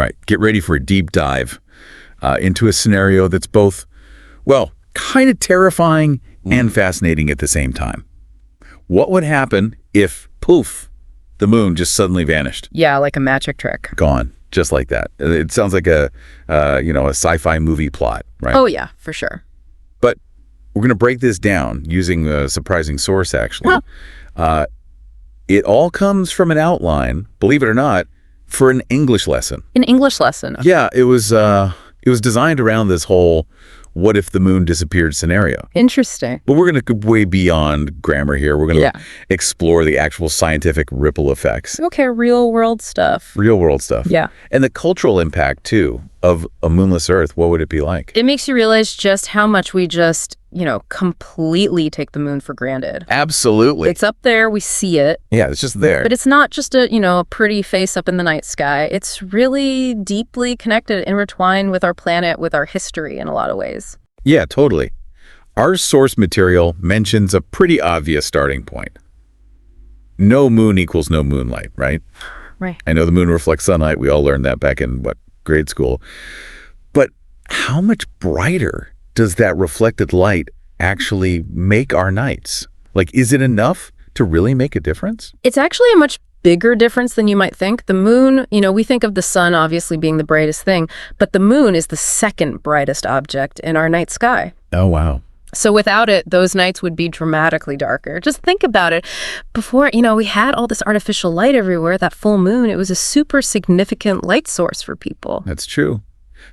All right, get ready for a deep dive into a scenario that's both, well, kind of terrifying and fascinating at the same time. What would happen if, poof, the moon just suddenly vanished? Yeah, like a magic trick. Gone, just like that. It sounds like a sci-fi movie plot, right? Oh, yeah, for sure. But we're going to break this down using a surprising source, actually. It all comes from an outline, believe it or not, for an English lesson. An English lesson? Yeah, it was designed around this whole what if the moon disappeared scenario. Interesting. But we're going to go way beyond grammar here. We're going to explore the actual scientific ripple effects. Okay, real world stuff. Real world stuff. Yeah. And the cultural impact, too, of a moonless Earth. What would it be like? It makes you realize just how much we just, completely take the moon for granted. Absolutely. It's up there. We see it. Yeah, it's just there. But it's not just a pretty face up in the night sky. It's really deeply connected, intertwined with our planet, with our history in a lot of ways. Yeah, totally. Our source material mentions a pretty obvious starting point. No moon equals no moonlight, right? Right. I know the moon reflects sunlight. We all learned that back in, grade school. But how much brighter does that reflected light actually make our nights? Like, is it enough to really make a difference? It's actually a much bigger difference than you might think. The moon, we think of the sun obviously being the brightest thing, but the moon is the second brightest object in our night sky. Oh, wow. So without it, those nights would be dramatically darker. Just think about it. Before, we had all this artificial light everywhere, that full moon, it was a super significant light source for people. That's true.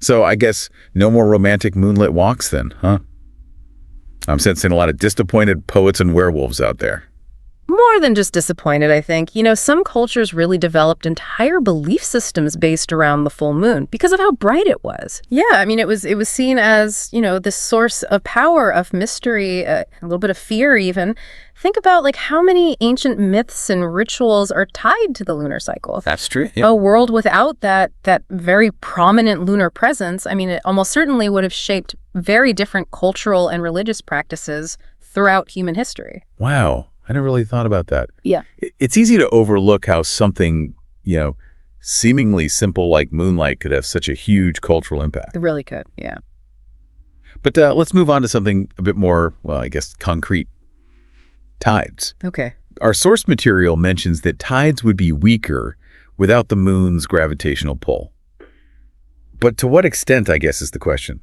So I guess no more romantic moonlit walks then, huh? I'm sensing a lot of disappointed poets and werewolves out there. More than just disappointed, I think. Some cultures really developed entire belief systems based around the full moon because of how bright it was. Yeah, it was seen as, this source of power, of mystery, a little bit of fear even. Think about how many ancient myths and rituals are tied to the lunar cycle. That's true. Yeah. A world without that very prominent lunar presence, it almost certainly would have shaped very different cultural and religious practices throughout human history. Wow. I never really thought about that. Yeah. It's easy to overlook how something, seemingly simple like moonlight could have such a huge cultural impact. It really could, yeah. But let's move on to something a bit more, well, I guess, concrete. Tides. Okay. Our source material mentions that tides would be weaker without the moon's gravitational pull. But to what extent, I guess, is the question?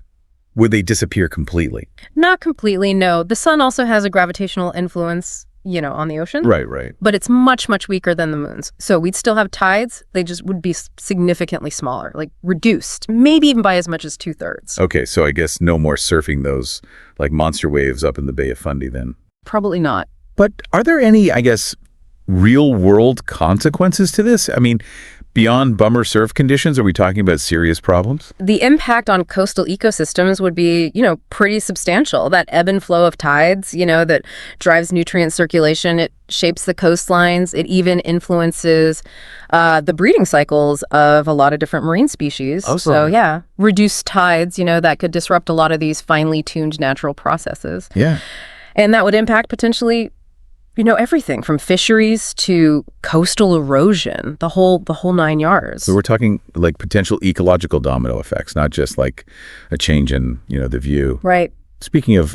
Would they disappear completely? Not completely, no. The sun also has a gravitational influence, on the ocean. Right. But it's much, much weaker than the moon's. So we'd still have tides. They just would be significantly smaller, like reduced, maybe even by as much as 2/3. Okay, so I guess no more surfing those like monster waves up in the Bay of Fundy then. Probably not. But are there any, I guess, real-world consequences to this? Beyond bummer surf conditions, are we talking about serious problems? The impact on coastal ecosystems would be, pretty substantial. That ebb and flow of tides, that drives nutrient circulation. It shapes the coastlines. It even influences the breeding cycles of a lot of different marine species. Oh, so, yeah, reduced tides, that could disrupt a lot of these finely tuned natural processes. Yeah. And that would impact potentially everything from fisheries to coastal erosion, the whole 9 yards. So we're talking like potential ecological domino effects, not just like a change in, the view. Right. Speaking of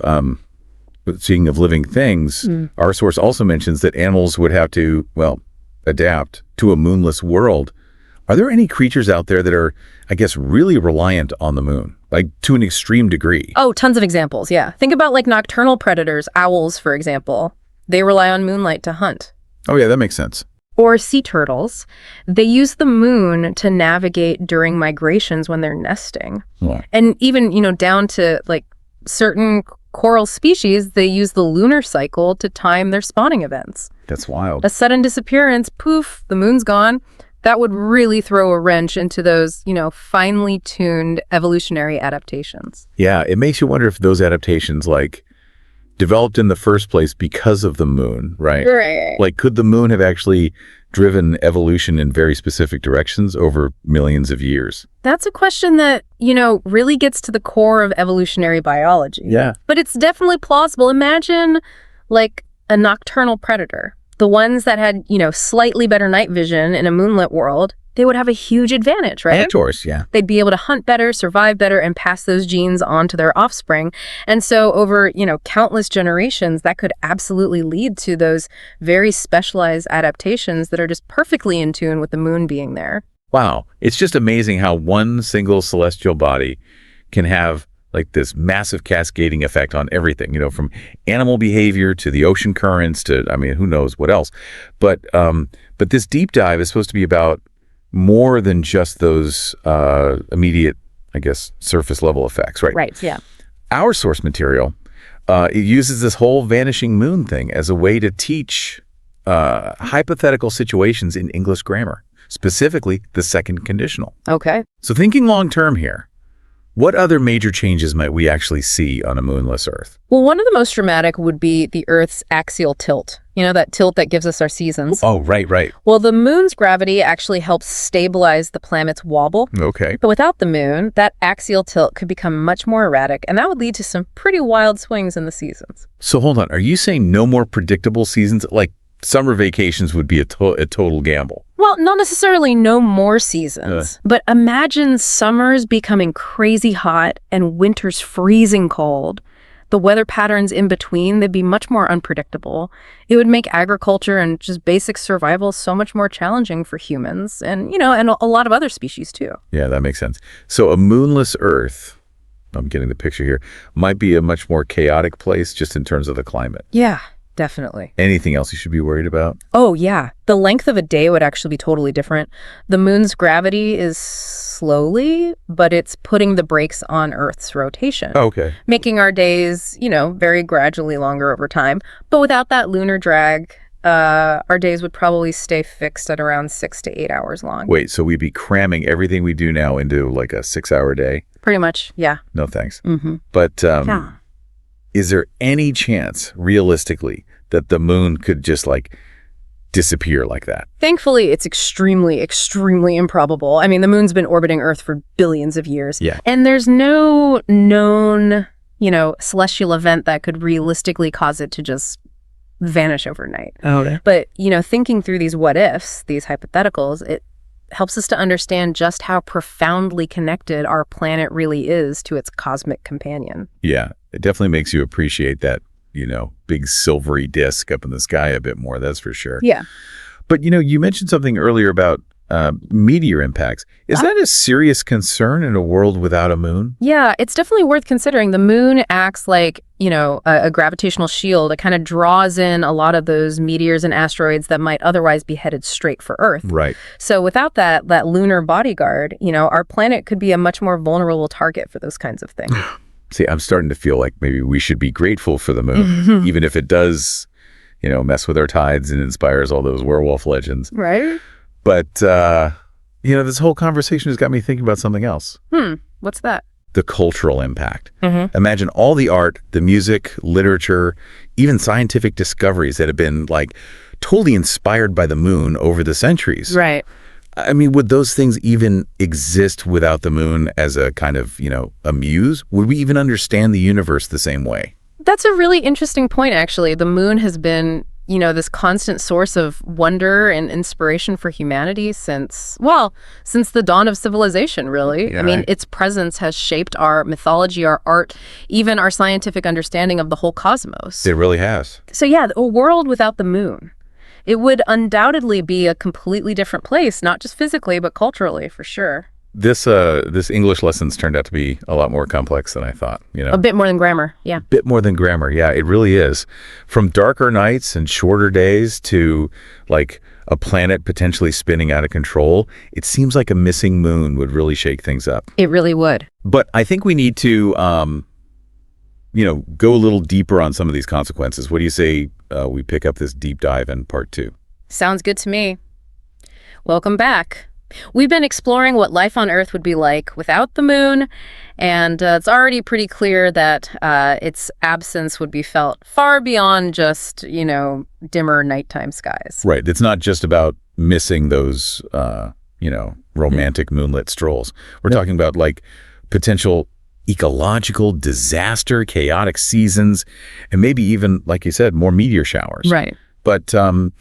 living things, our source also mentions that animals would have to, adapt to a moonless world. Are there any creatures out there that are, I guess, really reliant on the moon, like to an extreme degree? Oh, tons of examples, yeah. Think about nocturnal predators, owls, for example. They rely on moonlight to hunt. Oh, yeah, that makes sense. Or sea turtles. They use the moon to navigate during migrations when they're nesting. Wow. And even, down to certain coral species, they use the lunar cycle to time their spawning events. That's wild. A sudden disappearance, poof, the moon's gone. That would really throw a wrench into those, finely tuned evolutionary adaptations. Yeah, it makes you wonder if those adaptations, developed in the first place because of the moon, right? Right. Could the moon have actually driven evolution in very specific directions over millions of years? That's a question that, really gets to the core of evolutionary biology. Yeah. But it's definitely plausible. Imagine, a nocturnal predator. The ones that had, slightly better night vision in a moonlit world, they would have a huge advantage, right? Of course, yeah. They'd be able to hunt better, survive better, and pass those genes on to their offspring. And so over, countless generations, that could absolutely lead to those very specialized adaptations that are just perfectly in tune with the moon being there. Wow. It's just amazing how one single celestial body can have like this massive cascading effect on everything, from animal behavior to the ocean currents to, who knows what else. But this deep dive is supposed to be about more than just those immediate, I guess, surface level effects, right? Right, yeah. Our source material, it uses this whole vanishing moon thing as a way to teach hypothetical situations in English grammar, specifically the second conditional. Okay. So thinking long term here, what other major changes might we actually see on a moonless Earth? Well, one of the most dramatic would be the Earth's axial tilt. That tilt that gives us our seasons. Oh, right. Well, the moon's gravity actually helps stabilize the planet's wobble. Okay. But without the moon, that axial tilt could become much more erratic, and that would lead to some pretty wild swings in the seasons. So hold on. Are you saying no more predictable seasons? Like summer vacations would be a total gamble? Well, not necessarily no more seasons, but imagine summers becoming crazy hot and winters freezing cold. The weather patterns in between, they'd be much more unpredictable. It would make agriculture and just basic survival so much more challenging for humans and, and a lot of other species too. Yeah, that makes sense. So a moonless Earth, I'm getting the picture here, might be a much more chaotic place just in terms of the climate. Yeah, definitely. Anything else you should be worried about? Oh, yeah. The length of a day would actually be totally different. The moon's gravity is slowly, but it's putting the brakes on Earth's rotation. Okay. Making our days, very gradually longer over time. But without that lunar drag, our days would probably stay fixed at around 6 to 8 hours long. Wait, so we'd be cramming everything we do now into like a 6-hour day? Pretty much, yeah. No thanks. Mm-hmm. But Yeah. is there any chance, realistically, that the moon could just disappear like that? Thankfully, it's extremely, extremely improbable. The moon's been orbiting Earth for billions of years. Yeah. And there's no known, celestial event that could realistically cause it to just vanish overnight. Okay. But, thinking through these what ifs, these hypotheticals, it helps us to understand just how profoundly connected our planet really is to its cosmic companion. Yeah, it definitely makes you appreciate that, big silvery disk up in the sky a bit more, that's for sure. Yeah. But, you mentioned something earlier about meteor impacts. Is that a serious concern in a world without a moon? Yeah, it's definitely worth considering. The moon acts like, a gravitational shield. It kind of draws in a lot of those meteors and asteroids that might otherwise be headed straight for Earth. Right. So without that lunar bodyguard, our planet could be a much more vulnerable target for those kinds of things. See, I'm starting to feel like maybe we should be grateful for the moon, even if it does, mess with our tides and inspires all those werewolf legends. Right. But, this whole conversation has got me thinking about something else. What's that? The cultural impact. Mm-hmm. Imagine all the art, the music, literature, even scientific discoveries that have been totally inspired by the moon over the centuries. Right. Would those things even exist without the moon as a kind of, a muse? Would we even understand the universe the same way? That's a really interesting point, actually. The moon has been, this constant source of wonder and inspiration for humanity since the dawn of civilization, really. Yeah, its presence has shaped our mythology, our art, even our scientific understanding of the whole cosmos. It really has. So yeah, a world without the moon, it would undoubtedly be a completely different place, not just physically, but culturally, for sure. This English lessons turned out to be a lot more complex than I thought, A bit more than grammar, yeah. A bit more than grammar, yeah, it really is. From darker nights and shorter days to a planet potentially spinning out of control, it seems like a missing moon would really shake things up. It really would. But I think we need to, go a little deeper on some of these consequences. What do you say we pick up this deep dive in part 2? Sounds good to me. Welcome back. We've been exploring what life on Earth would be like without the moon, and it's already pretty clear that its absence would be felt far beyond just, dimmer nighttime skies. Right. It's not just about missing those, romantic moonlit strolls. We're talking about potential ecological disaster, chaotic seasons, and maybe even, like you said, more meteor showers. Right. But I'm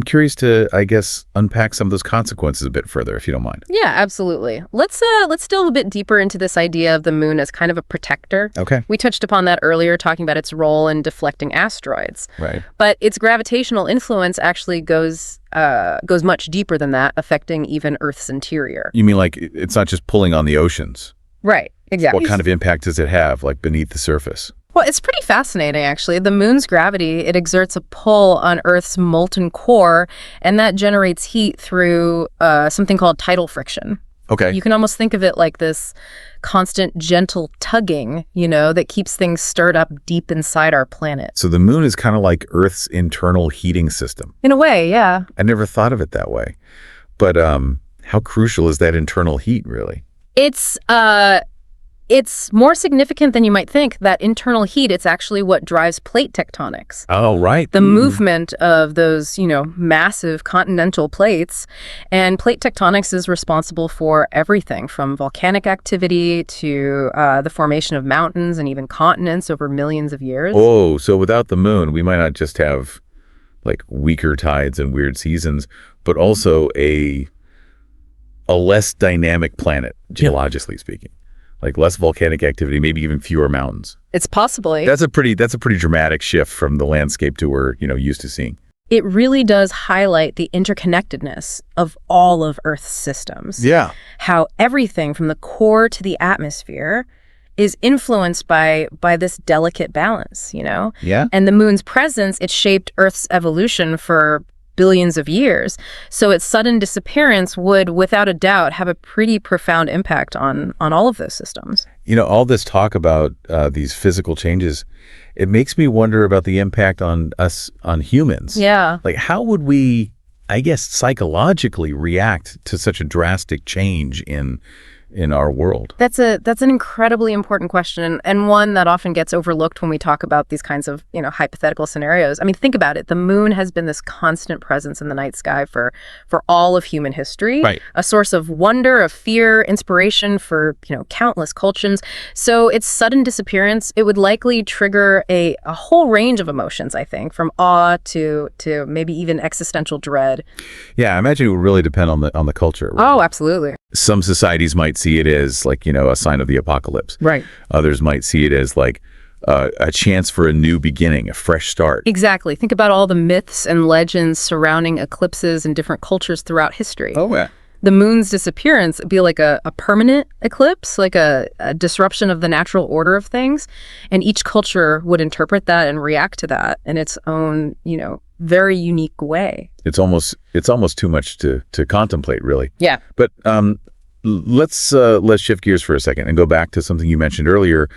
curious to, I guess, unpack some of those consequences a bit further, if you don't mind. Yeah, absolutely. Let's delve a bit deeper into this idea of the moon as kind of a protector. Okay. We touched upon that earlier, talking about its role in deflecting asteroids. Right. But its gravitational influence actually goes much deeper than that, affecting even Earth's interior. You mean like it's not just pulling on the oceans? Right, exactly. What kind of impact does it have, like beneath the surface? Well, it's pretty fascinating, actually. The moon's gravity, it exerts a pull on Earth's molten core, and that generates heat through something called tidal friction. Okay. You can almost think of it like this constant, gentle tugging, that keeps things stirred up deep inside our planet. So the moon is kind of like Earth's internal heating system. In a way, yeah. I never thought of it that way. But how crucial is that internal heat, really? It's more significant than you might think. That internal heat, it's actually what drives plate tectonics. Oh, right. The movement of those, massive continental plates. And plate tectonics is responsible for everything from volcanic activity to the formation of mountains and even continents over millions of years. Oh, so without the moon, we might not just have like weaker tides and weird seasons, but also a less dynamic planet, geologically speaking. Like less volcanic activity, maybe even fewer mountains. It's possibly. That's a pretty dramatic shift from the landscape to we're, used to seeing. It really does highlight the interconnectedness of all of Earth's systems. Yeah. How everything from the core to the atmosphere is influenced by this delicate balance, Yeah. And the moon's presence, it shaped Earth's evolution for billions of years. So its sudden disappearance would, without a doubt, have a pretty profound impact on all of those systems. All this talk about these physical changes, it makes me wonder about the impact on us, on humans. Yeah. Like, how would we, I guess, psychologically react to such a drastic change in our world? That's an incredibly important question, and one that often gets overlooked when we talk about these kinds of, hypothetical scenarios. I mean, think about it. The moon has been this constant presence in the night sky for all of human history. Right. A source of wonder, of fear, inspiration for, countless cultures. So its sudden disappearance, it would likely trigger a whole range of emotions, I think, from awe to maybe even existential dread. Yeah, I imagine it would really depend on the culture. Oh, absolutely. Some societies might see it as like, a sign of the apocalypse. Right. Others might see it as like a chance for a new beginning, a fresh start. Exactly. Think about all the myths and legends surrounding eclipses in different cultures throughout history. Oh, yeah. The moon's disappearance would be like a permanent eclipse, like a disruption of the natural order of things. And each culture would interpret that and react to that in its own, very unique way. It's almost too much to contemplate, really. Yeah. But let's shift gears for a second and go back to something you mentioned earlier,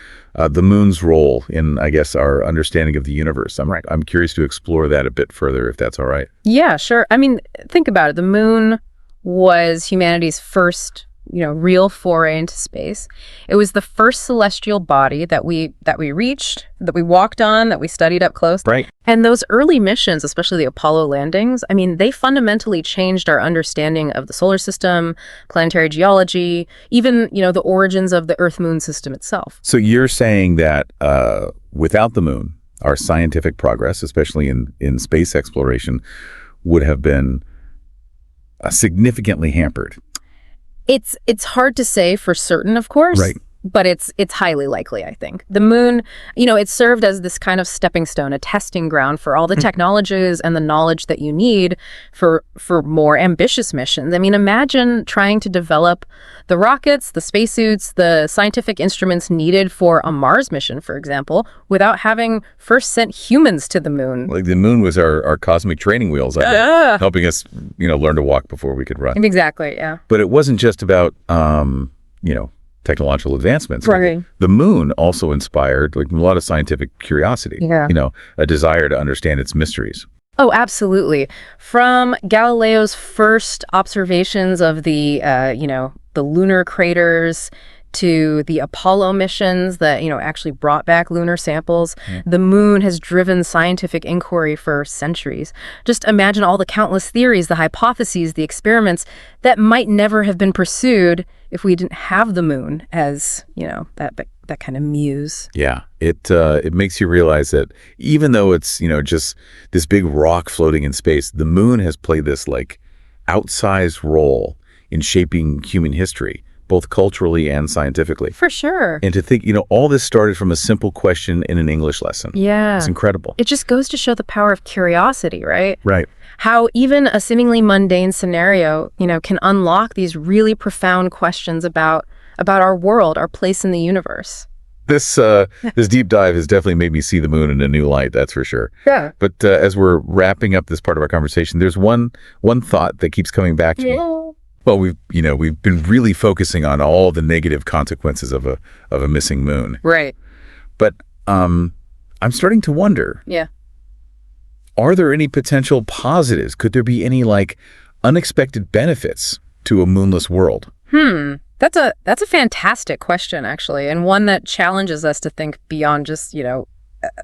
the moon's role in, I guess, our understanding of the universe. I'm curious to explore that a bit further, if that's all right. Yeah, sure. I mean, think about it. The moon was humanity's first, real foray into space. It was the first celestial body that we reached, that we walked on, that we studied up close. Right. And those early missions, especially the Apollo landings, I mean, they fundamentally changed our understanding of the solar system, planetary geology, even, the origins of the Earth-Moon system itself. So you're saying that without the moon, our scientific progress, especially in space exploration, would have been significantly hampered. It's hard to say for certain, of course. Right. But it's highly likely, I think. The moon, it served as this kind of stepping stone, a testing ground for all the technologies and the knowledge that you need for more ambitious missions. I mean, imagine trying to develop the rockets, the spacesuits, the scientific instruments needed for a Mars mission, for example, without having first sent humans to the moon. Like the moon was our cosmic training wheels, helping us, learn to walk before we could run. Exactly, yeah. But it wasn't just about, technological advancements. Right. The moon also inspired a lot of scientific curiosity, Yeah. A desire to understand its mysteries. Oh, absolutely. From Galileo's first observations of the lunar craters to the Apollo missions that, actually brought back lunar samples, the moon has driven scientific inquiry for centuries. Just imagine all the countless theories, the hypotheses, the experiments that might never have been pursued if we didn't have the moon as, that kind of muse. Yeah, it makes you realize that even though it's, just this big rock floating in space, the moon has played this like outsized role in shaping human history, both culturally and scientifically. For sure. And to think, all this started from a simple question in an English lesson. Yeah. It's incredible. It just goes to show the power of curiosity, right? Right. How even a seemingly mundane scenario, can unlock these really profound questions about our world, our place in the universe. This deep dive has definitely made me see the moon in a new light, that's for sure. Yeah. But as we're wrapping up this part of our conversation, there's one thought that keeps coming back to me. Well, we've been really focusing on all the negative consequences of a missing moon. Right. But I'm starting to wonder. Yeah. Are there any potential positives? Could there be any unexpected benefits to a moonless world? That's a fantastic question, actually, and one that challenges us to think beyond just,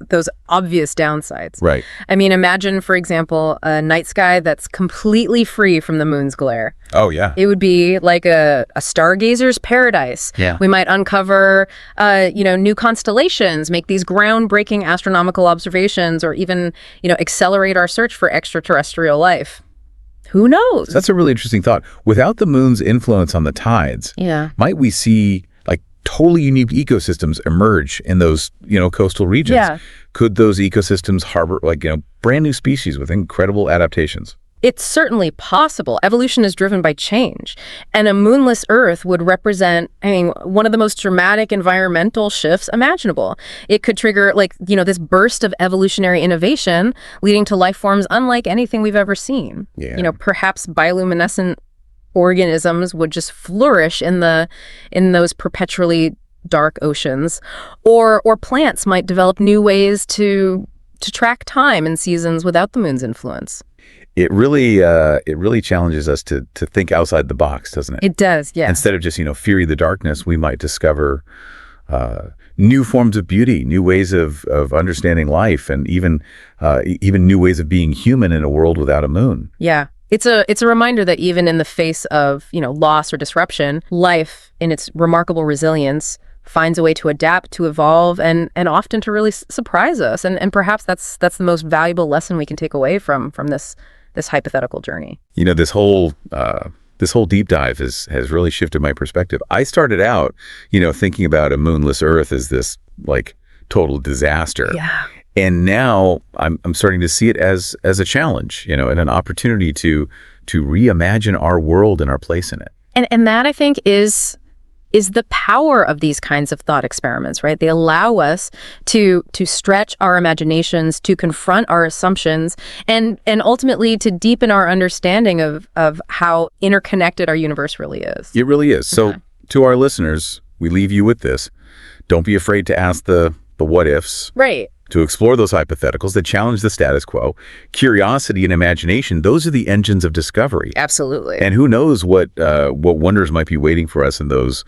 those obvious downsides. Right. I mean, imagine, for example, a night sky that's completely free from the moon's glare. Oh, yeah. It would be like a stargazer's paradise. Yeah. We might uncover, new constellations, make these groundbreaking astronomical observations, or even, accelerate our search for extraterrestrial life. Who knows? That's a really interesting thought. Without the moon's influence on the tides, might we see totally unique ecosystems emerge in those, coastal regions? Yeah. Could those ecosystems harbor brand new species with incredible adaptations? It's certainly possible. Evolution is driven by change. And a moonless Earth would represent, one of the most dramatic environmental shifts imaginable. It could trigger, this burst of evolutionary innovation, leading to life forms unlike anything we've ever seen. Yeah. Perhaps bioluminescent organisms would just flourish in those perpetually dark oceans, or plants might develop new ways to track time and seasons without the moon's influence. It really challenges us to think outside the box, doesn't it? It does, yeah. Instead of just fear the darkness, we might discover new forms of beauty, new ways of understanding life, and even new ways of being human in a world without a moon. Yeah. It's a reminder that even in the face of, loss or disruption, life in its remarkable resilience finds a way to adapt, to evolve, and often to really surprise us. And perhaps that's the most valuable lesson we can take away from this hypothetical journey. This whole deep dive has really shifted my perspective. I started out, thinking about a moonless Earth as this total disaster. Yeah. And now I'm starting to see it as a challenge, and an opportunity to reimagine our world and our place in it. And that, I think, is the power of these kinds of thought experiments, right? They allow us to stretch our imaginations, to confront our assumptions, and ultimately to deepen our understanding of how interconnected our universe really is. It really is. So to our listeners, we leave you with this. Don't be afraid to ask the what ifs. Right. To explore those hypotheticals that challenge the status quo. Curiosity and imagination, those are the engines of discovery. Absolutely. And who knows what wonders might be waiting for us in those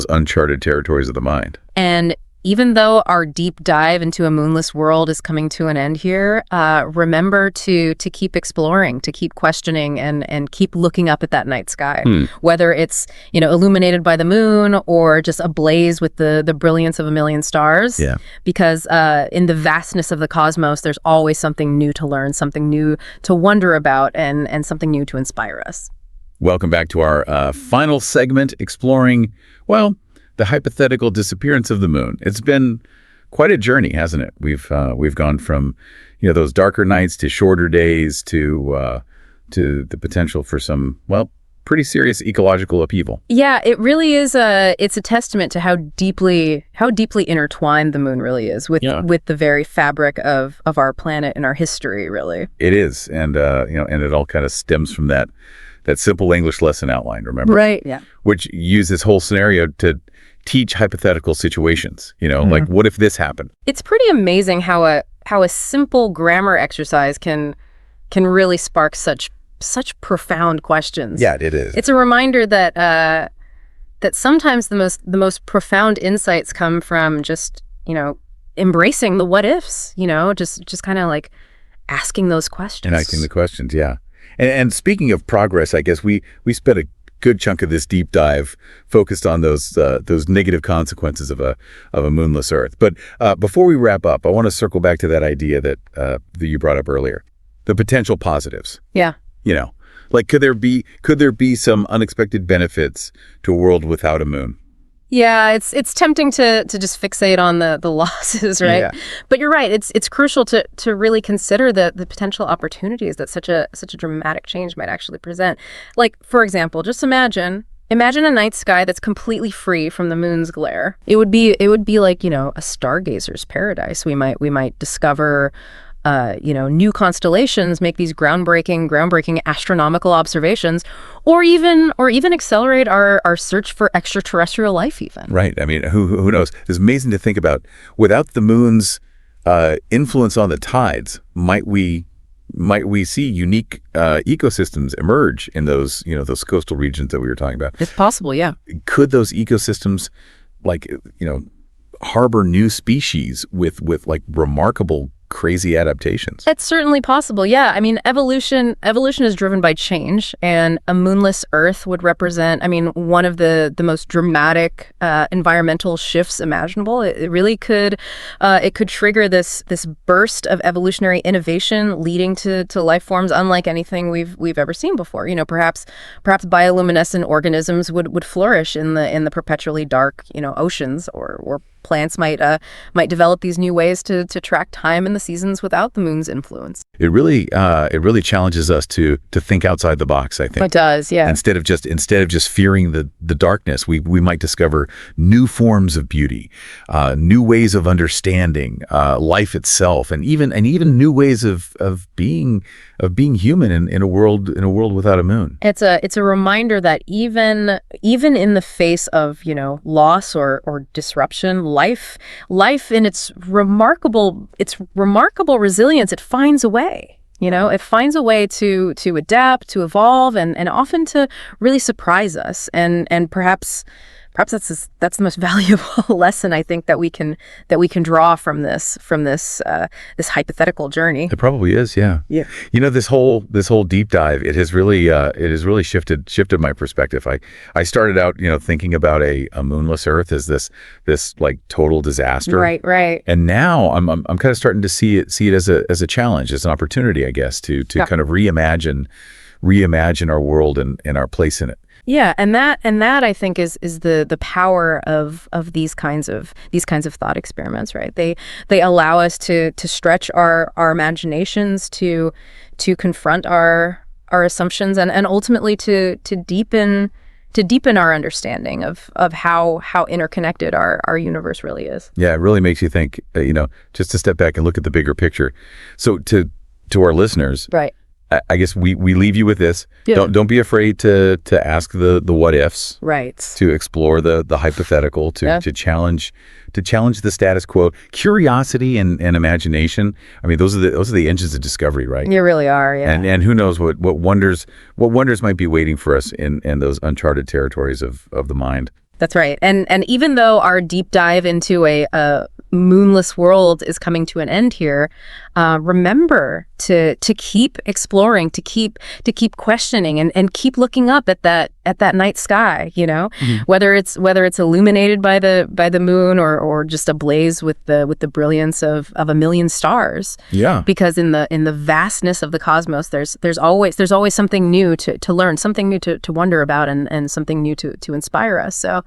uncharted territories of the mind. And even though our deep dive into a moonless world is coming to an end here, remember to keep exploring, to keep questioning, and keep looking up at that night sky. Whether it's illuminated by the moon or just ablaze with the brilliance of a million stars. Yeah. Because in the vastness of the cosmos, there's always something new to learn, something new to wonder about, and something new to inspire us. Welcome back to our final segment, exploring, the hypothetical disappearance of the moon. It's been quite a journey, hasn't it? We've gone from, those darker nights to shorter days to the potential for some, pretty serious ecological upheaval. Yeah, it really is it's a testament to how deeply intertwined the moon really is with the very fabric of our planet and our history, really. It is. And and it all kind of stems from that simple English lesson outline, remember? Right. Yeah. Which used this whole scenario to teach hypothetical situations, like what if this happened? It's pretty amazing how a simple grammar exercise can really spark such profound questions. Yeah, it is. It's a reminder that sometimes the most profound insights come from just, embracing the what ifs, just kind of asking those questions. And asking the questions, yeah. And speaking of progress, I guess we spent good chunk of this deep dive focused on those negative consequences of a moonless Earth. But before we wrap up, I want to circle back to that idea that you brought up earlier, the potential positives. Yeah. Like could there be some unexpected benefits to a world without a moon? Yeah, it's tempting to just fixate on the losses, right? Yeah. But you're right. It's crucial to really consider the potential opportunities that such a dramatic change might actually present. Like, for example, just imagine a night sky that's completely free from the moon's glare. It would be like, a stargazer's paradise. We might discover new constellations, make these groundbreaking astronomical observations, or even accelerate our search for extraterrestrial life even. Right. I mean, who knows? It's amazing to think about. Without the moon's influence on the tides, might we see unique ecosystems emerge in those coastal regions that we were talking about? It's possible, yeah. Could those ecosystems, harbor new species with like remarkable, crazy adaptations? It's certainly possible, yeah. I mean, evolution is driven by change, and a moonless Earth would represent, one of the most dramatic environmental shifts imaginable. It really could trigger this burst of evolutionary innovation, leading to life forms unlike anything we've ever seen before. Perhaps bioluminescent organisms would flourish in the perpetually dark, oceans, or plants might develop these new ways to track time in the seasons without the moon's influence. It really challenges us to think outside the box, I think. It does, yeah. Instead of just fearing the darkness, we might discover new forms of beauty, new ways of understanding life itself, and even new ways of being human in a world without a moon. It's a reminder that even in the face of loss or disruption, life in its remarkable resilience, it finds a way. It finds a way to adapt, to evolve, and often to really surprise us. And perhaps that's the most valuable lesson I think that we can draw from this hypothetical journey. It probably is, yeah. Yeah. This whole deep dive, it has really shifted my perspective. I started out thinking about a moonless Earth as this like total disaster. Right. And now I'm kind of starting to see it as a challenge, as an opportunity, I guess, to kind of reimagine our world and our place in it. Yeah, and that I think is the power of these kinds of thought experiments, right? They allow us to stretch our imaginations, to confront our assumptions, and ultimately to deepen our understanding of how interconnected our universe really is. Yeah, it really makes you think, just to step back and look at the bigger picture. So to our listeners, right, I guess we leave you with this. Yeah. Don't be afraid to ask the what ifs. Right. To explore the hypothetical, to challenge the status quo. Curiosity and imagination. I mean, those are the engines of discovery, right? You really are, yeah. And who knows what wonders might be waiting for us in those uncharted territories of the mind. That's right. And even though our deep dive into a moonless world is coming to an end here, remember to keep exploring, to keep questioning, and keep looking up at that night sky. Mm-hmm. Whether it's illuminated by the moon or just ablaze with the brilliance of a million stars. Yeah. Because in the vastness of the cosmos, there's always something new to learn, something new to wonder about, and something new to inspire us. So,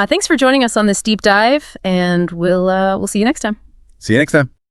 thanks for joining us on this deep dive, and we'll see you next time. See you next time.